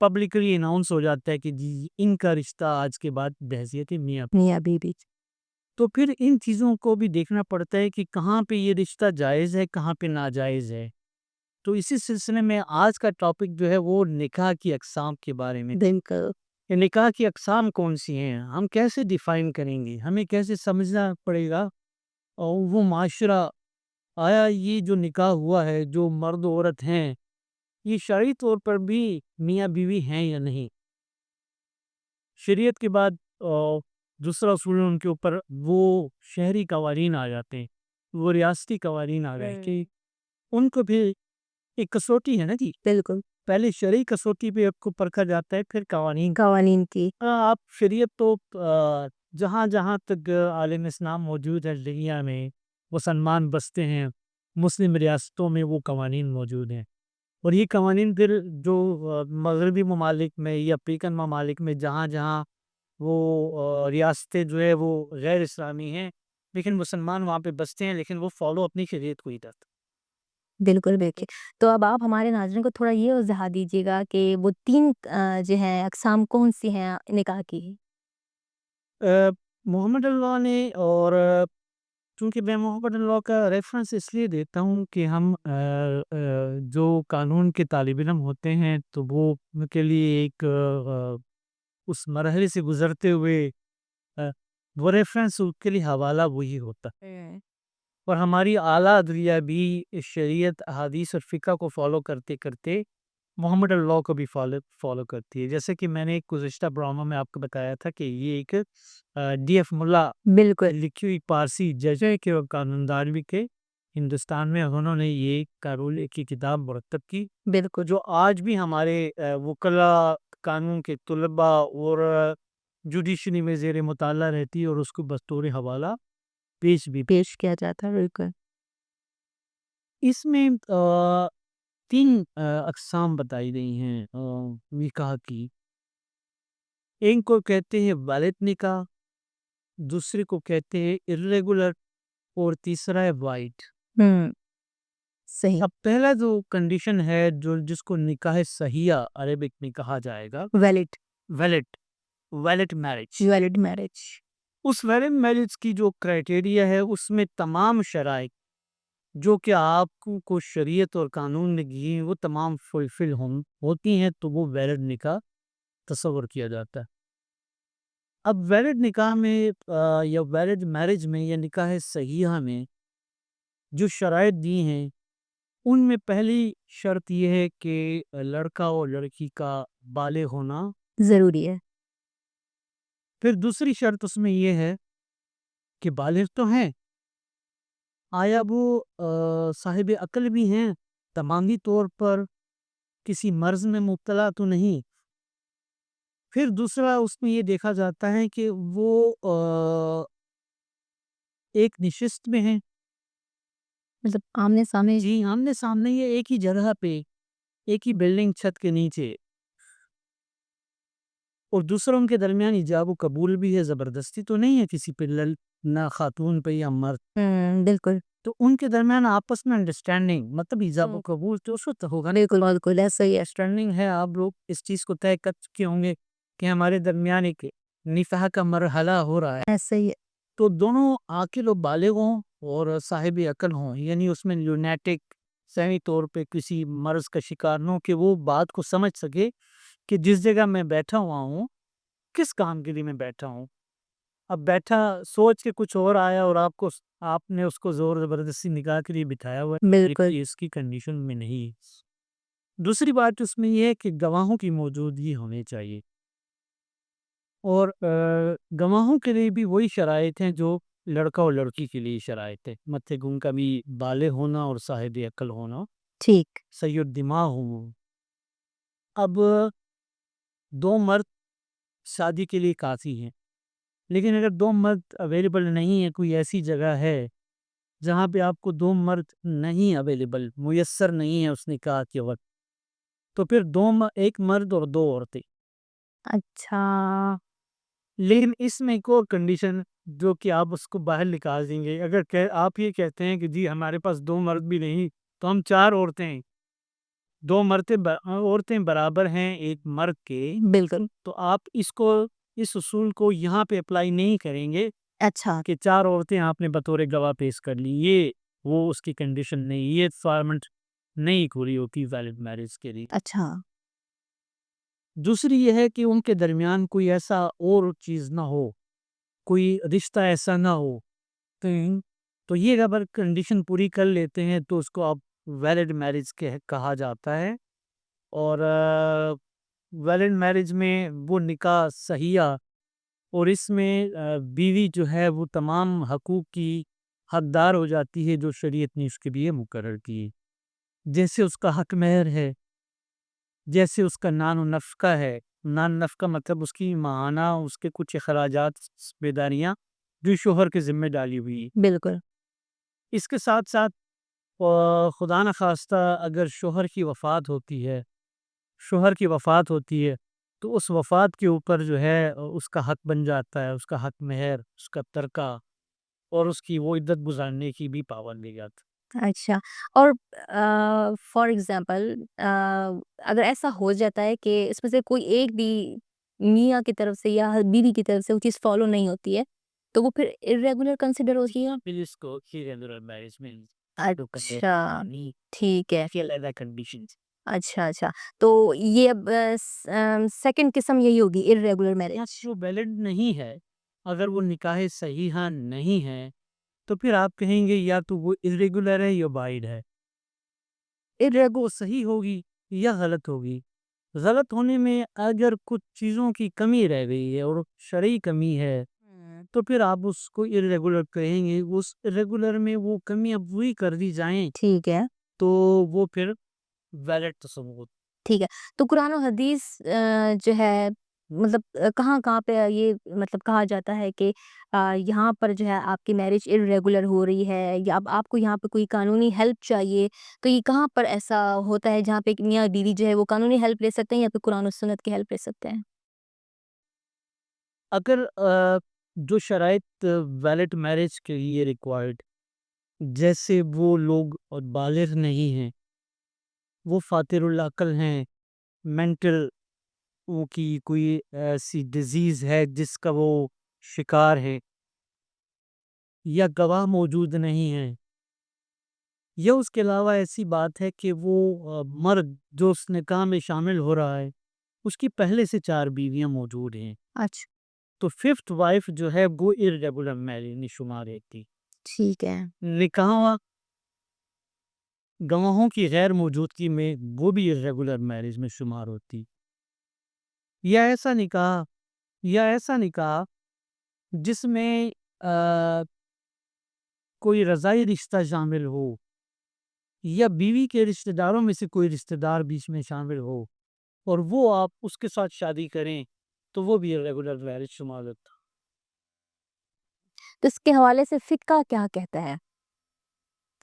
Publicly announce ہو جاتا ہے کہ جی ان کا رشتہ آج کے بعد بحیثیت میاں میاں بیوی. تو پھر ان چیزوں کو بھی دیکھنا پڑتا ہے کہ کہاں پہ یہ رشتہ جائز ہے کہاں پہ ناجائز ہے. تو اسی سلسلے میں آج کا ٹاپک جو ہے وہ نکاح کی اقسام کے بارے میں. بالکل. کہ نکاح کی اقسام کون سی ہیں, ہم کیسے ڈیفائن کریں گے, ہمیں کیسے سمجھنا پڑے گا, اور وہ معاشرہ آیا یہ جو نکاح ہوا ہے جو مرد و عورت ہیں یہ شرعی طور پر بھی میاں بیوی ہیں یا نہیں. شریعت کے بعد دوسرا اصول ان کے اوپر وہ شہری قوانین آ جاتے ہیں, وہ ریاستی قوانین آ گئے کہ ان کو بھی ایک کسوٹی ہے نا جی. بالکل. پہلے شرعی کسوٹی پہ آپ کو پرکھا جاتا ہے, پھر قوانین کی. آپ شریعت تو جہاں جہاں تک عالم اسلام موجود ہے دنیا میں, مسلمان بستے ہیں, مسلم ریاستوں میں وہ قوانین موجود ہیں. اور یہ قوانین پھر جو مغربی ممالک میں یا افریقن ممالک میں جہاں جہاں وہ ریاستیں جو ہے وہ غیر اسلامی ہیں لیکن مسلمان وہاں پہ بستے ہیں, لیکن وہ فالو اپنی شریعت کو ہی کرتے ہیں. بالکل بالکل. تو اب آپ ہمارے ناظرین کو تھوڑا یہ وضاحت دیجیے گا کہ وہ 3 جو ہیں اقسام کون سی ہیں نکاح کی؟ محمد اللہ نے, اور چونکہ میں محمد اللہ کا ریفرنس اس لیے دیتا ہوں کہ ہم جو قانون کے طالب علم ہوتے ہیں تو وہ ان کے لیے ایک اس مرحلے سے گزرتے ہوئے وہ ریفرنس ان کے لیے حوالہ وہی ہوتا ہے. اور ہماری اعلیٰ ادریہ بھی شریعت, احادیث اور فقہ کو فالو کرتے کرتے محمد اللہ کو بھی فالو کرتی ہے. جیسے کہ میں نے ایک گزشتہ پروگرام میں آپ کو بتایا تھا کہ یہ ایک ڈی ایف ملا بالکل. لکھی ہوئی پارسی جج ہے کہ وہ قانون دار بھی کے ہندوستان میں, انہوں نے یہ قانون کی کتاب مرتب کی. بالکل. جو آج بھی ہمارے وکلاء, قانون کے طلباء اور جوڈیشری میں زیر مطالعہ رہتی ہے اور اس کو بطور حوالہ پیش کیا جاتا ہے. بالکل. اس میں 3 اقسام بتائی گئی ہیں نکاح کی. ایک کو کہتے ہیں والد نکاح, دوسرے کو کہتے ہیں irregular, اور تیسرا ہے وائٹ. صحیح. اب پہلا جو کنڈیشن ہے جس کو نکاح صحیحہ عربک میں کہا جائے گا, ویلڈ میرج. اس ویلڈ میرج کی جو کرائٹیریا ہے اس میں تمام شرائط جو کہ آپ کو شریعت اور قانون نے دی ہیں وہ تمام فلفل ہوتی ہیں تو وہ ویلڈ نکاح تصور کیا جاتا ہے. اب ویلڈ نکاح میں یا ویلڈ میرج میں یا نکاح صحیحہ میں جو شرائط دی ہیں ان میں پہلی شرط یہ ہے کہ لڑکا اور لڑکی کا بالغ ہونا ضروری ہے. پھر دوسری شرط اس میں یہ ہے کہ بالغ تو ہیں, آیا وہ صاحب عقل بھی ہیں, دماغی طور پر کسی مرض میں مبتلا تو نہیں. پھر دوسرا اس میں یہ دیکھا جاتا ہے کہ وہ ایک نشست میں ہیں, مطلب آمنے سامنے. جی آمنے سامنے, یہ ایک ہی جگہ پہ ایک ہی بلڈنگ چھت کے نیچے, اور دوسروں کے درمیان ایجاب و قبول بھی ہے, زبردستی تو نہیں ہے کسی پہ, نہ خاتون پہ یا مرد. بالکل. تو ان کے درمیان آپس میں انڈرسٹینڈنگ, مطلب ایجاب و قبول تو اس وقت ہوگا. بالکل بالکل ایسا ہی ہے. انڈرسٹینڈنگ ہے, آپ لوگ اس چیز کو طے کر چکے ہوں گے کہ ہمارے درمیان ایک نکاح کا مرحلہ ہو رہا ہے. ایسا ہی ہے. تو دونوں عاقل و بالغ ہوں اور صاحب عقل ہوں, یعنی اس میں لونیٹک صحیح طور پہ کسی مرض کا شکار نہ ہو, کہ وہ بات کو سمجھ سکے کہ جس جگہ میں بیٹھا ہوا ہوں کس کام کے لیے میں بیٹھا ہوں. اب بیٹھا سوچ کے کچھ اور آیا اور آپ نے اس کو زور زبردستی نکاح کے لیے بٹھایا ہوا ہے, بالکل. اس کی کنڈیشن میں نہیں. دوسری بات اس میں یہ ہے کہ گواہوں کی موجودگی ہونی چاہیے, اور گواہوں کے لیے بھی وہی شرائط ہیں جو لڑکا اور لڑکی کے لیے شرائط ہے, متھے گن کا بھی بالغ ہونا اور صاحب عقل ہونا, ٹھیک. صحیح الدماغ ہوں. اب 2 مرد شادی کے لیے کافی ہیں, لیکن اگر 2 مرد اویلیبل نہیں ہے, کوئی ایسی جگہ ہے جہاں پہ آپ کو 2 مرد نہیں اویلیبل, میسر نہیں ہے اس نکاح کے وقت, تو پھر ایک مرد اور 2 عورتیں. اچھا. لیکن اس میں ایک اور کنڈیشن جو کہ آپ اس کو باہر نکال دیں گے, اگر آپ یہ کہتے ہیں کہ جی ہمارے پاس 2 مرد بھی نہیں تو ہم 4 عورتیں ہیں, دو عورتیں برابر ہیں ایک مرد کے، بالکل. تو آپ اس اصول کو یہاں پہ اپلائی نہیں کریں گے اچھا. کہ 4 عورتیں آپ نے بطور گواہ پیش کر لی، یہ وہ اس کی کنڈیشن نہیں، یہ ریکوائرمنٹ نہیں پوری ہوتی ویلڈ میرج کے لیے. اچھا. دوسری یہ ہے کہ ان کے درمیان کوئی ایسا اور چیز نہ ہو، کوئی رشتہ ایسا نہ ہو، تو یہ اگر کنڈیشن پوری کر لیتے ہیں تو اس کو اب ویلڈ میرج کہا جاتا ہے. اور ویلڈ میرج میں وہ نکاح صحیحہ، اور اس میں بیوی جو ہے وہ تمام حقوق کی حقدار ہو جاتی ہے جو شریعت نے اس کے لیے مقرر کی ہے. جیسے اس کا حق مہر ہے، جیسے اس کا نان و نفقہ ہے. نان نفقہ مطلب اس کی ماہانہ اس کے کچھ اخراجات بیداریاں جو شوہر کے ذمہ ڈالی ہوئی ہے. بالکل. اس کے ساتھ ساتھ خدا نخواستہ اگر شوہر کی وفات ہوتی ہے تو اس وفات کے اوپر جو ہے اس کا حق بن جاتا ہے، اس کا حق مہر، اس کا ترکہ اور اس کی وہ عدت گزارنے کی بھی پابندی جاتا. اچھا. اور فار ایگزامپل اگر ایسا ہو جاتا ہے کہ اس میں سے کوئی ایک بھی میاں کی طرف سے یا بیوی کی طرف سے وہ چیز فالو نہیں ہوتی ہے تو وہ پھر irregular کنسیڈر ہوتی ہے. پھر اس کو irregular marriage میں اچھا. ٹھیک ہے. علیحدہ کنڈیشنز. اچھا اچھا. تو یہ اب سیکنڈ قسم یہی ہوگی irregular میرج. جو ویلڈ نہیں ہے، اگر وہ نکاح صحیحہ نہیں ہے تو پھر آپ کہیں گے یا تو وہ irregular ہے یا وائڈ ہے. وہ صحیح ہوگی یا غلط ہوگی. غلط ہونے میں اگر کچھ چیزوں کی کمی رہ گئی ہے اور شرعی کمی ہے تو پھر آپ اس کو irregular کہیں گے. اس irregular میں وہ کمیاں پوری کر دی جائیں ٹھیک ہے. تو وہ پھر ویلڈ تصور. ٹھیک ہے. تو قرآن و حدیث جو ہے مطلب کہاں کہاں پہ یہ مطلب کہا جاتا ہے کہ یہاں پر جو ہے آپ کی میرج irregular ہو رہی ہے یا اب آپ کو یہاں پہ کوئی قانونی ہیلپ چاہیے تو یہ کہاں پر ایسا ہوتا ہے جہاں پہ ایک میاں بیوی جو ہے وہ قانونی ہیلپ لے سکتے ہیں یا پھر قرآن و سنت کی ہیلپ لے سکتے ہیں؟ اگر جو شرائط ویلڈ میرج کے لیے ریکوائرڈ، جیسے وہ لوگ بالغ نہیں ہیں، وہ فاتر العقل ہیں، مینٹل وہ کی کوئی ایسی ڈیزیز ہے جس کا وہ شکار ہے، یا گواہ موجود نہیں ہیں، یا اس کے علاوہ ایسی بات ہے کہ وہ مرد جو اس نکاح میں شامل ہو رہا ہے اس کی پہلے سے 4 بیویاں موجود ہیں، اچھا. تو 5th وائف جو ہے وہ irregular میرج میں شمار ہوتی. ٹھیک ہے. نکاح گواہوں کی غیر موجودگی میں وہ بھی irregular میرج میں شمار ہوتی. یا ایسا نکاح جس میں کوئی رضائی رشتہ شامل ہو یا بیوی کے رشتہ داروں میں سے کوئی رشتہ دار بیچ میں شامل ہو اور وہ آپ اس کے ساتھ شادی کریں تو وہ بھی irregular میرج شمار ہوتا. تو اس کے حوالے سے فقہ کیا کہتا ہے؟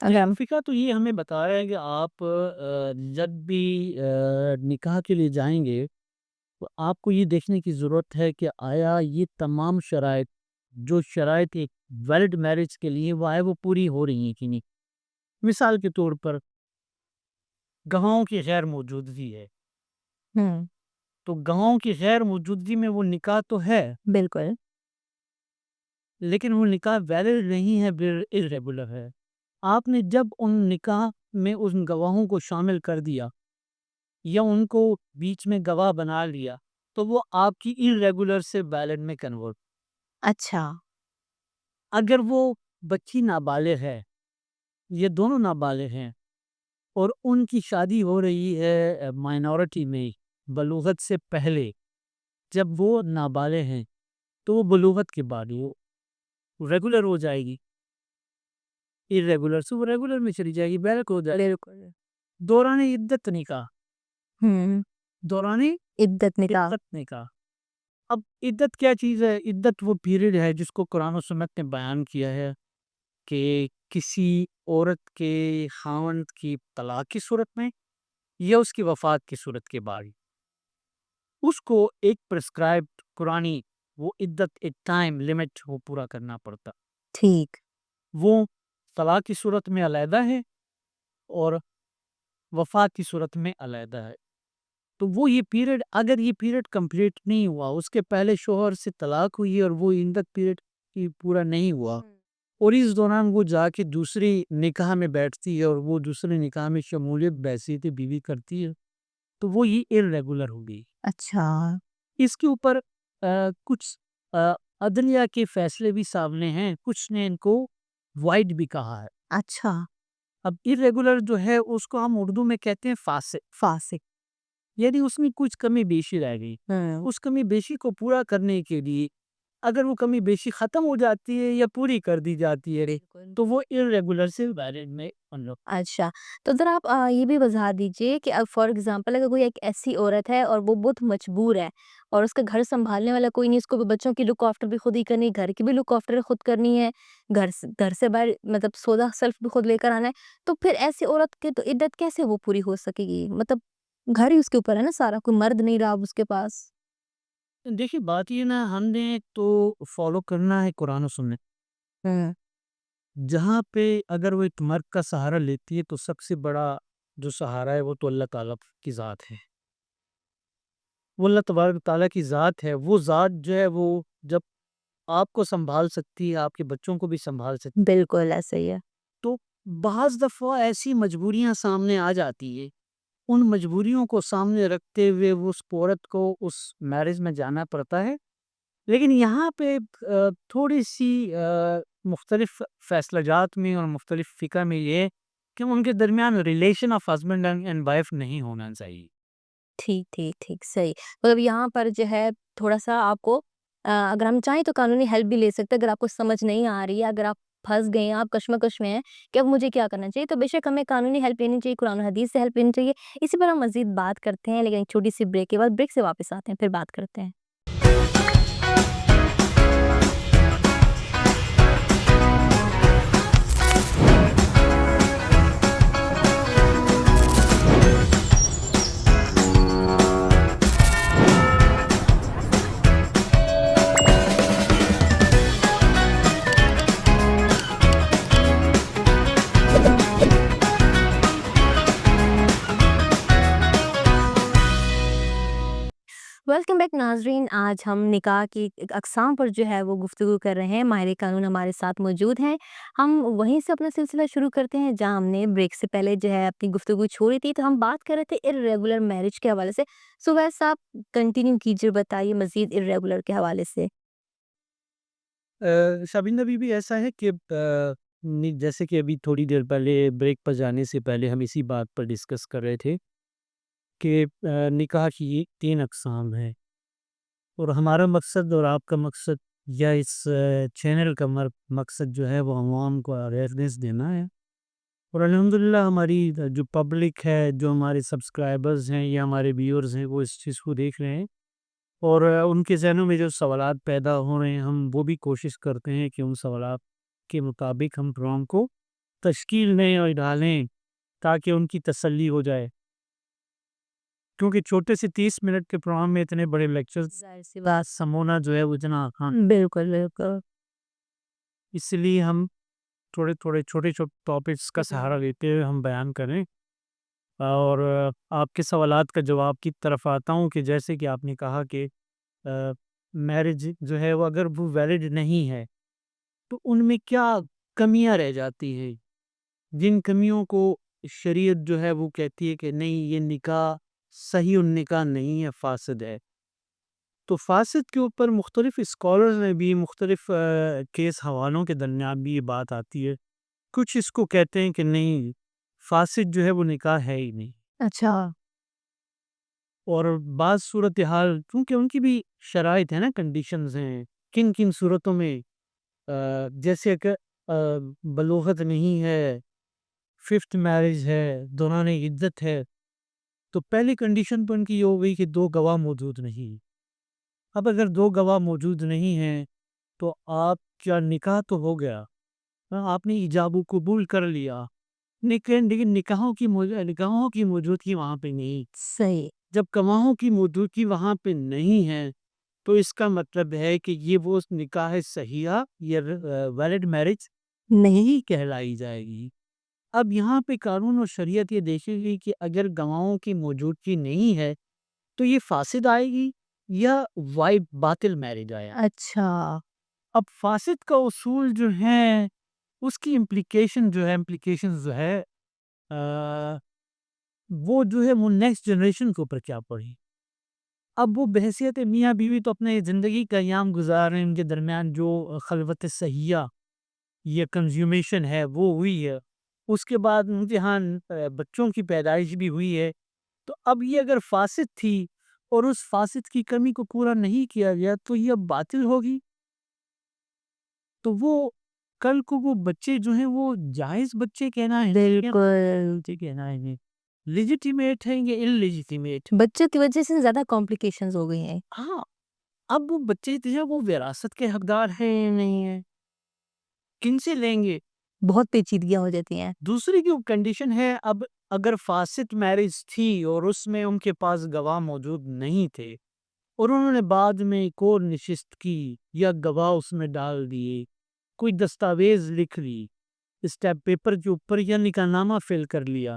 اگر ہم فقہ تو یہ ہمیں بتا رہا ہے کہ آپ جب بھی نکاح کے لیے جائیں گے تو آپ کو یہ دیکھنے کی ضرورت ہے کہ آیا یہ تمام شرائط جو شرائط ایک ویلڈ میرج کے لیے وہ پوری ہو رہی ہیں کہ نہیں. مثال کے طور پر گواہوں کی غیر موجودگی ہے تو گواہوں کی غیر موجودگی میں وہ نکاح تو ہے بالکل. لیکن وہ نکاح ویلڈ نہیں ہے، irregular ہے. آپ نے جب ان نکاح میں ان گواہوں کو شامل کر دیا یا ان کو بیچ میں گواہ بنا لیا تو وہ آپ کی irregular سے ویلڈ میں کنورٹ. اچھا. اگر وہ بچی نابالغ ہے، یہ دونوں نابالغ ہیں اور ان کی شادی ہو رہی ہے مائنورٹی میں بلوغت سے پہلے، جب وہ نابالغ ہیں تو وہ بلوغت کے بعد وہ ریگولر ہو جائے گی. irregular سے وہ ریگولر میں چلی جائے گی، بیلک ہو جائے گی. دوران عدت نکاح عدت نکاح. اب عدت کیا چیز ہے؟ عدت وہ پیریڈ ہے جس کو قرآن و سنت نے بیان کیا ہے کہ کسی عورت کے خاوند کی طلاق کی صورت میں یا اس کی وفات کی صورت کے بعد اس کو ایک پرسکرائبڈ قرآنی وہ عدت ایک ٹائم لیمٹ وہ پورا کرنا پڑتا. ٹھیک. وہ طلاق کی صورت میں علیحدہ ہے اور وفات کی صورت میں علیحدہ ہے. تو وہ یہ پیریڈ، اگر یہ پیریڈ کمپلیٹ نہیں ہوا، اس کے پہلے شوہر سے طلاق ہوئی اور وہ ان تک پیریڈ کی پورا نہیں ہوا اور اس دوران وہ جا کے دوسری نکاح میں بیٹھتی ہے اور وہ دوسرے نکاح میں شمولیت بحیثیت بیوی کرتی ہے، تو وہ یہ irregular ہوگی. اچھا. اس کے اوپر کچھ عدلیہ کے فیصلے بھی سامنے ہیں، کچھ نے ان کو وائڈ بھی کہا ہے. اچھا. اب irregular جو ہے اس کو ہم اردو میں کہتے ہیں فاسق. فاسق. یعنی اس میں کچھ کمی بیشی رہ گئی، اس کمی بیشی کو پورا کرنے کے لیے اگر وہ کمی بیشی ختم ہو جاتی ہے یا پوری کر دی جاتی ہے بالکل. تو وہ irregular سے ویلڈ میں اچھا، تو ذرا آپ یہ بھی وضاحت دیجیے کہ اب فار ایگزامپل اگر کوئی ایک ایسی عورت ہے اور وہ بہت مجبور ہے اور اس کا گھر سنبھالنے والا کوئی نہیں، اس کو بھی بچوں کی لک آفٹر بھی خود ہی کرنی ہے، گھر کی بھی لک آفٹر خود کرنی ہے، گھر سے باہر مطلب سودا سلف بھی خود لے کر آنا ہے، تو پھر ایسی عورت کی تو عدت کیسے وہ پوری ہو سکے گی؟ مطلب گھر ہی اس کے اوپر ہے نا سارا، کوئی مرد نہیں رہا اب اس کے پاس. دیکھیے بات یہ نا، ہم نے تو فالو کرنا ہے قرآن و سنت. جہاں پہ اگر وہ ایک مرد کا سہارا لیتی ہے تو سب سے بڑا جو سہارا ہے وہ تو اللہ تعالیٰ کی ذات ہے. وہ اللہ تبارک تعالیٰ کی ذات ہے. وہ ذات جو ہے وہ جب آپ کو سنبھال سکتی ہے، آپ کے بچوں کو بھی سنبھال سکتی ہے، بالکل ایسا ہی ہے. تو بعض دفعہ ایسی مجبوریاں سامنے آ جاتی ہے، ان مجبوریوں کو سامنے رکھتے ہوئے وہ اس عورت کو اس میرج میں جانا پڑتا ہے. لیکن یہاں پہ تھوڑی سی مختلف فیصلہ جات میں اور مختلف فقہ میں یہ ہے کہ ان کے درمیان relation of husband and wife نہیں ہونا چاہیے. ٹھیک ٹھیک ٹھیک صحیح. مطلب یہاں پر جو ہے تھوڑا سا آپ کو اگر ہم چاہیں تو قانونی ہیلپ بھی لے سکتے ہیں. اگر آپ کو سمجھ نہیں آ رہی ہے، اگر آپ پھنس گئے ہیں، آپ کشمکش میں ہیں کہ اب مجھے کیا کرنا چاہیے، تو بے شک ہمیں قانونی ہیلپ لینی چاہیے، قرآن و حدیث سے ہیلپ لینی چاہیے. اسی پر ہم مزید بات کرتے ہیں، لیکن ایک چھوٹی سی بریک کے بعد، بریک سے واپس آتے ہیں، پھر بات کرتے ہیں. ویلکم بیک ناظرین. آج ہم نکاح کی اقسام پر جو ہے وہ گفتگو کر رہے ہیں. ماہر قانون ہمارے ساتھ موجود ہیں. ہم وہیں سے اپنا سلسلہ شروع کرتے ہیں جہاں ہم نے بریک سے پہلے جو ہے اپنی گفتگو چھوڑی تھی. تو ہم بات کر رہے تھے irregular میرج کے حوالے سے. ویس صاحب کنٹینیو کیجیے، بتائیے مزید irregular کے حوالے سے. شابینہ بی بھی ایسا ہے کہ جیسے کہ ابھی تھوڑی دیر پہلے بریک پر جانے سے پہلے ہم اسی بات پر ڈسکس کر رہے تھے کہ نکاح کی 3 اقسام ہیں، اور ہمارا مقصد اور آپ کا مقصد یا اس چینل کا مقصد جو ہے وہ عوام کو اویئرنیس دینا ہے. اور الحمدللہ ہماری جو پبلک ہے، جو ہمارے سبسکرائبرز ہیں یا ہمارے ویورز ہیں، وہ اس چیز کو دیکھ رہے ہیں اور ان کے ذہنوں میں جو سوالات پیدا ہو رہے ہیں، ہم وہ بھی کوشش کرتے ہیں کہ ان سوالات کے مطابق ہم پروگرام کو تشکیل دیں اور ڈالیں تاکہ ان کی تسلی ہو جائے. کیونکہ چھوٹے سے 30 منٹ کے پروگرام میں اتنے بڑے لیکچرز ظاہر سی بات. سمونا جو ہے وہ اتنا آسان. بالکل بالکل. اس لیے ہم چھوٹے چھوٹے ٹاپکس کا سہارا لیتے ہوئے ہم بیان کریں. اور آپ کے سوالات کا جواب کی طرف آتا ہوں کہ جیسے کہ آپ نے کہا کہ میرج جو ہے وہ اگر وہ ویلڈ نہیں ہے تو ان میں کیا کمیاں رہ جاتی ہیں، جن کمیوں کو شریعت جو ہے وہ کہتی ہے کہ نہیں، یہ نکاح صحیح نکاح نہیں ہے، فاسد ہے. تو فاسد کے اوپر مختلف اسکالرز نے بھی مختلف کیس حوالوں کے درمیان بھی یہ بات آتی ہے. کچھ اس کو کہتے ہیں کہ نہیں، فاسد جو ہے وہ نکاح ہے ہی نہیں. اچھا. اور بعض صورتحال کیونکہ ان کی بھی شرائط ہیں نا، کنڈیشنز ہیں، کن کن صورتوں میں جیسے کہ بلوغت نہیں ہے، 5th میرج ہے، دوران عدت ہے، تو پہلی کنڈیشن پر ان کی یہ ہو گئی کہ 2 گواہ موجود نہیں. اب اگر 2 گواہ موجود نہیں ہیں تو آپ کیا نکاح تو ہو گیا، آپ نے ایجاب و قبول کر لیا، لیکن نکاحوں کی موجودگی وہاں پہ نہیں. صحیح. جب گواہوں کی موجودگی وہاں پہ نہیں ہے تو اس کا مطلب ہے کہ یہ وہ نکاح صحیحہ یا ویلڈ میرج نہیں کہلائی جائے گی. اب یہاں پہ قانون اور شریعت یہ دیکھے گی کہ اگر گواہوں کی موجودگی نہیں ہے تو یہ فاسد آئے گی یا وائب باطل میرج آیا. اچھا اب فاسد کا اصول جو ہے اس کی امپلیکیشن جو ہے وہ جو ہے وہ نیکسٹ جنریشن کے اوپر کیا پڑی. اب وہ بحیثیت میاں بیوی تو اپنے زندگی کا ایام گزار رہے ہیں، ان کے درمیان جو خلوت صحیہ یا کنزیومیشن ہے وہ ہوئی ہے، اس کے بعد امتحان بچوں کی پیدائش بھی ہوئی ہے. تو اب یہ اگر فاسد تھی اور اس فاسد کی کمی کو پورا نہیں کیا گیا تو یہ اب باطل ہوگی. تو وہ کل کو وہ بچے جو ہیں وہ جائز بچے کہنا ہے بالکل. کہنا ہے لیجیٹیمیٹ ہیں یا انلیجیٹیمیٹ. بچوں کی وجہ سے زیادہ کمپلیکیشنز ہو گئی ہیں. ہاں اب وہ بچے جو ہیں وہ وراثت کے حقدار ہیں یا نہیں ہیں، کن سے لیں گے. بہت پیچیدگیاں ہو جاتی ہیں. دوسری جو کنڈیشن ہے، اب اگر فاسد میرج تھی اور اس میں ان کے پاس گواہ موجود نہیں تھے اور انہوں نے بعد میں ایک اور نشست کی یا گواہ اس میں ڈال دیے، کوئی دستاویز لکھ لی اسٹیپ پیپر کے اوپر یا نکاح نامہ فل کر لیا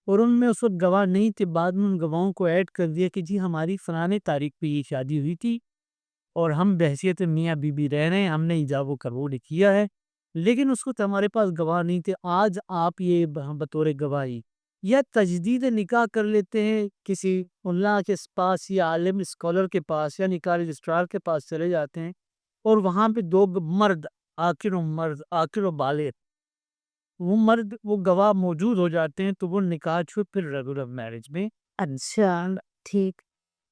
اور ان میں اس وقت گواہ نہیں تھے، بعد میں ان گواہوں کو ایڈ کر دیا کہ جی ہماری فلانے تاریخ پہ یہ شادی ہوئی تھی اور ہم بحیثیت میاں بیوی رہ رہے ہیں، ہم نے ایجاب و قبول کیا ہے، لیکن اس وقت ہمارے پاس گواہ نہیں تھے. آج آپ یہ بطور گواہی یا تجدید نکاح کر لیتے ہیں کسی اللہ کے پاس یا عالم اسکالر کے پاس یا نکاح رجسٹرار کے پاس چلے جاتے ہیں اور وہاں پہ دو مرد عاقل و بالغ وہ گواہ موجود ہو جاتے ہیں تو وہ نکاح چھو پھر ریگولر میرج میں. اچھا ٹھیک.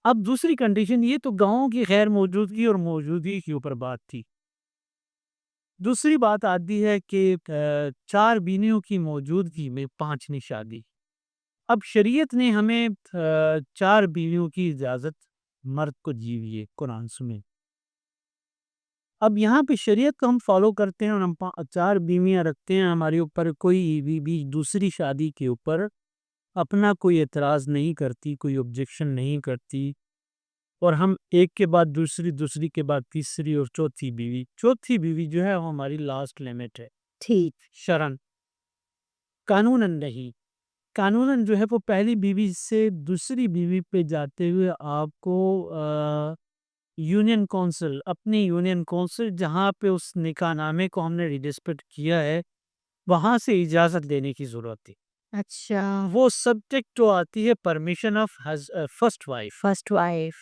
اب دوسری کنڈیشن یہ تو گواہوں کی غیر موجودگی اور موجودگی کے اوپر بات تھی. دوسری بات آتی ہے کہ 4 بیویوں کی موجودگی میں 5ویں شادی. اب شریعت نے ہمیں 4 بیویوں کی اجازت مرد کو دی ہوئی ہے قرآن میں. اب یہاں پہ شریعت کو ہم فالو کرتے ہیں اور ہم 4 بیویاں رکھتے ہیں، ہمارے اوپر کوئی بیوی دوسری شادی کے اوپر اپنا کوئی اعتراض نہیں کرتی، کوئی آبجیکشن نہیں کرتی، اور ہم ایک کے بعد دوسری کے بعد تیسری اور چوتھی بیوی جو ہے وہ ہماری لاسٹ لیمٹ ہے. ٹھیک. شرعن قانوناً نہیں، قانوناً جو ہے وہ پہلی بیوی سے دوسری بیوی پہ جاتے ہوئے آپ کو یونین کونسل، اپنی یونین کونسل جہاں پہ اس نکاح نامے کو ہم نے ریجسٹر کیا ہے وہاں سے اجازت لینے کی ضرورت ہے. اچھا. وہ سبجیکٹ جو آتی ہے permission of first wife. First wife.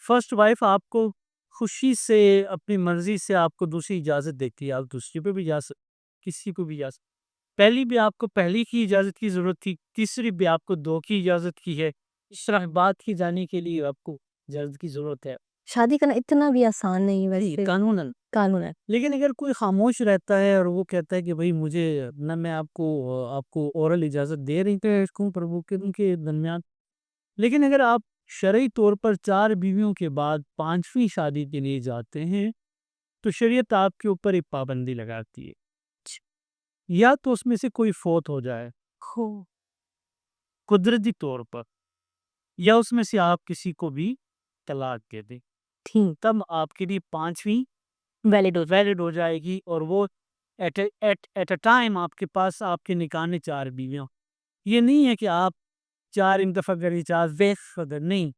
First wife آپ کو خوشی سے اپنی مرضی سے آپ کو دوسری اجازت دیتی ہے، آپ دوسری پہ بھی جا سکتے، کسی کو بھی جا سکتے. پہلی بھی آپ کو پہلی کی اجازت کی ضرورت تھی، تیسری بھی آپ کو 2 کی اجازت کی ہے، اس طرح بات کی جانے کے لیے آپ کو اجازت کی ضرورت ہے. شادی کرنا اتنا بھی آسان نہیں ویسے قانوناً. قانون ہے. لیکن اگر کوئی خاموش رہتا ہے اور وہ کہتا ہے کہ بھئی مجھے نہ، میں آپ کو اورل اجازت دے رہی تھے عشقوں پر وہ ان کے درمیان، لیکن اگر آپ شرعی طور پر 4 بیویوں کے بعد 5ویں شادی کے لیے جاتے ہیں تو شریعت آپ کے اوپر ایک پابندی لگاتی ہے، یا تو اس میں سے کوئی فوت ہو جائے قدرتی طور پر، یا اس میں سے آپ کسی کو بھی طلاق دے دیں، ٹھیک. تب آپ کے لیے 5ویں ویلڈ ہو جائے گی. اور وہ ایٹ اے ٹائم آپ کے پاس آپ کے نکاح میں 4 بیویاں. یہ نہیں ہے کہ آپ 4 دفعہ کریں 4 نہیں،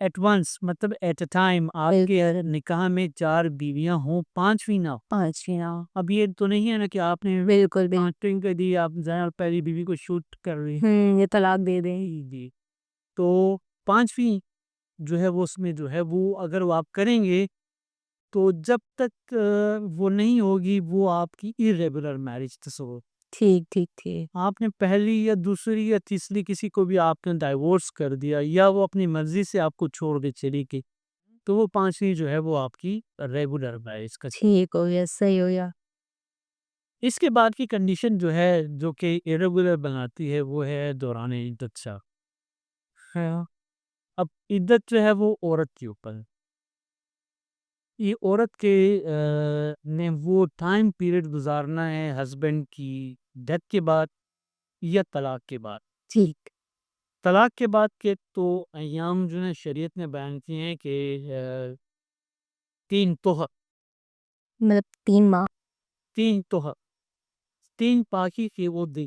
ایٹ ونس، مطلب ایٹ اے ٹائم آپ کے نکاح میں 4 بیویاں ہوں، 5ویں نہ. 5 اب یہ تو نہیں ہے نا کہ آپ نے بالکل بھی. کر دی، آپ پہلی بیوی کو شوٹ کر رہی ہیں. یہ طلاق دے دیں. جی. تو 5ویں جو ہے وہ اس میں جو ہے وہ اگر وہ آپ کریں گے تو جب تک وہ نہیں ہوگی وہ آپ کی irregular میرج تصور. ٹھیک. آپ نے پہلی یا دوسری یا تیسری کسی کو بھی آپ نے ڈائیورس کر دیا یا وہ اپنی مرضی سے آپ کو چھوڑ کے چلی گئی تو وہ 5ویں جو ہے وہ آپ کی ریگولر میرج کا. ٹھیک ہو گیا، صحیح ہو گیا. اس کے بعد کی کنڈیشن جو ہے جو کہ irregular بناتی ہے وہ ہے دوران عدت شاہ. اب عدت جو ہے وہ عورت کے اوپر، یہ عورت کے نے وہ ٹائم پیریڈ گزارنا ہے ہسبینڈ کی ڈیتھ کے بعد یا طلاق کے بعد. ٹھیک. طلاق کے بعد کے تو ایام جو ہے شریعت نے بیان کیے ہیں کہ 3 طہر، مطلب 3 ماہ. 3 طہر، 3 پاکی کے وہ دی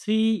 3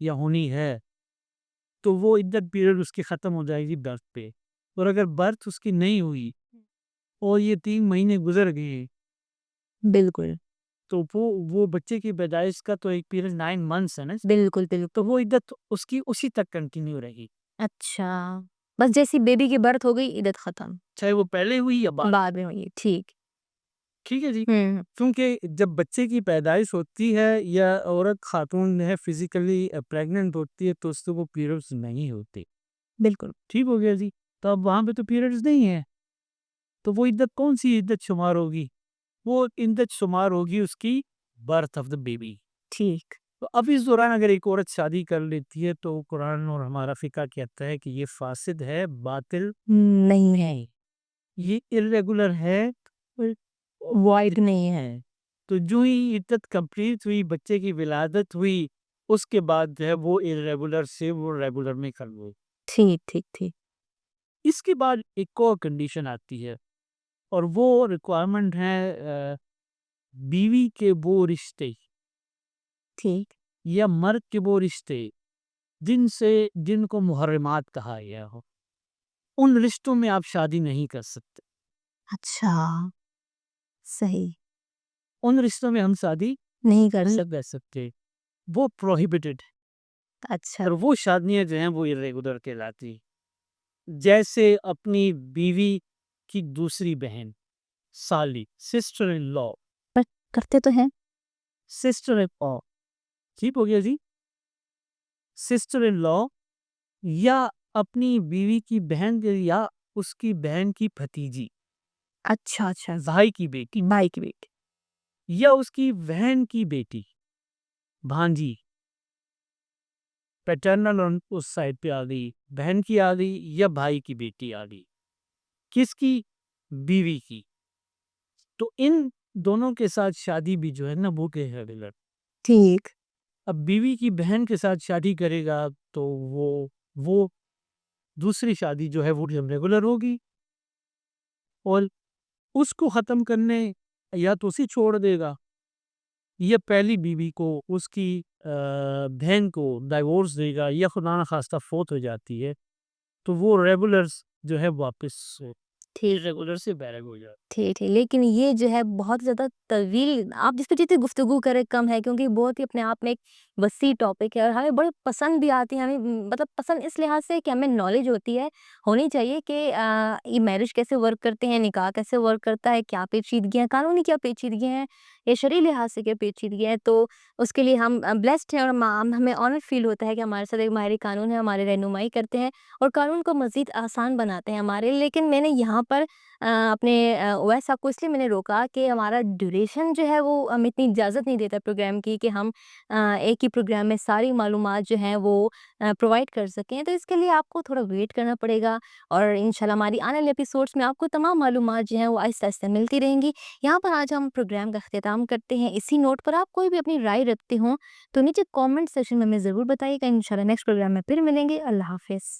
یا ہونی ہے تو وہ عدت پیریڈ اس کی ختم ہو جائے گی برتھ پہ. اور اگر برتھ اس کی نہیں ہوئی اور یہ 3 مہینے گزر گئے بالکل تو وہ بچے کی پیدائش کا تو ایک پیریڈ 9 منتھس ہے نا, بالکل بالکل. تو وہ عدت اس کی اسی تک کنٹینیو رہی, اچھا بس جیسی بیبی کی برتھ ہو گئی عدت ختم, چاہے وہ پہلے ہوئی یا بعد. بعد میں ہوئی. ٹھیک. ٹھیک ہے جی. ہوں کیونکہ جب بچے کی پیدائش ہوتی ہے یا عورت خاتون ہے فزیکلی پریگننٹ ہوتی ہے تو اس سے وہ پیریڈز نہیں ہوتے. بالکل. ٹھیک ہو گیا جی. تو اب وہاں پہ تو پیریڈز نہیں ہیں تو وہ عدت کون سی عدت شمار ہوگی؟ وہ عدت شمار ہوگی اس کی برتھ آف دا بیبی. ٹھیک. تو اب اس دوران اگر ایک عورت شادی کر لیتی ہے تو قرآن اور ہمارا فقہ کہتا ہے کہ یہ فاسد ہے, باطل نہیں ہے, یہ irregular ہے, وائڈ نہیں ہے. تو جو ہی عدت کمپلیٹ ہوئی, بچے کی ولادت ہوئی, اس کے بعد جو ہے وہ irregular سے وہ ریگولر میں کر لو. ٹھیک ٹھیک ٹھیک. اس کے بعد ایک اور کنڈیشن آتی ہے اور وہ ریکوائرمنٹ ہے بیوی کے وہ رشتے ٹھیک. یا مرد کے وہ رشتے جن کو محرمات کہا گیا ہو, ان رشتوں میں آپ شادی نہیں کر سکتے. اچھا صحیح. ان رشتوں میں ہم شادی نہیں کر کر سکتے, وہ پروہیبٹڈ. اچھا اور وہ شادیاں جو ہیں وہ irregular کہلاتی. جیسے اپنی بیوی کی دوسری بہن, سالی, سسٹر ان لا, پر کرتے تو ہیں. سسٹر ان لا, ٹھیک ہو گیا جی. سسٹر ان لا یا اپنی بیوی کی بہن یا اس کی بہن کی بھتیجی, اچھا اچھا. بھائی کی بیٹی بھائی کی بیٹی. یا اس کی بہن کی بیٹی, بھانجی, پیٹرنل اس سائڈ پہ آ گئی, بہن کی آ گئی یا بھائی کی بیٹی آ گئی, کس کی؟ بیوی کی. تو ان دونوں کے ساتھ شادی بھی جو ہے نا وہ کہ ہے ریگولر. ٹھیک. اب بیوی کی بہن کے ساتھ شادی کرے گا تو وہ دوسری شادی جو ہے وہ ریگولر ہوگی, اور اس کو ختم کرنے یا تو اسے چھوڑ دے گا یا پہلی بیوی کو اس کی بہن کو ڈائیورس دے گا, یا خدا نخواستہ فوت ہو جاتی ہے تو وہ ریگولرز جو ہے واپس ریگولر سے بیرگ ہو جاتا. ٹھیک ٹھیک. لیکن یہ جو ہے بہت زیادہ طویل, آپ جس پہ جتنی گفتگو کرے کم ہے, کیونکہ بہت ہی اپنے آپ میں ایک وسیع ٹاپک ہے اور ہمیں بڑے پسند بھی آتی ہے. ہمیں مطلب پسند اس لحاظ سے کہ ہمیں نالج ہوتی ہے, ہونی چاہیے کہ یہ میرج کیسے ورک کرتے ہیں, نکاح کیسے ورک کرتا ہے, کیا پیچیدگیاں ہیں, قانونی کیا پیچیدگیاں ہیں, یا شرعی لحاظ سے کیا پیچیدگیاں ہیں. تو اس کے لیے ہم بلیسڈ ہیں اور ہمیں آنر فیل ہوتا ہے کہ ہمارے ساتھ ایک ماہر قانون ہے, ہمارے رہنمائی کرتے ہیں اور قانون کو مزید آسان بناتے ہیں ہمارے. لیکن میں نے یہاں پر اپنے اویس صاحب کو اس لیے میں نے روکا کہ ہمارا ڈیوریشن جو ہے وہ ہمیں اتنی اجازت نہیں دیتا پروگرام کی کہ ہم ایک ہی پروگرام میں ساری معلومات جو ہیں وہ پرووائڈ کر سکیں. تو اس کے لیے آپ کو تھوڑا ویٹ کرنا پڑے گا اور انشاءاللہ ہماری آنے والے ایپیسوڈس میں آپ کو تمام معلومات جو ہیں وہ آہستہ آہستہ ملتی رہیں گی. یہاں پر آج ہم پروگرام کا اختتام کرتے ہیں. اسی نوٹ پر آپ کوئی بھی اپنی رائے رکھتے ہوں تو نیچے کامنٹ سیشن میں ہمیں ضرور بتائیے گا. انشاءاللہ نیکسٹ پروگرام میں پھر ملیں گے. اللہ حافظ.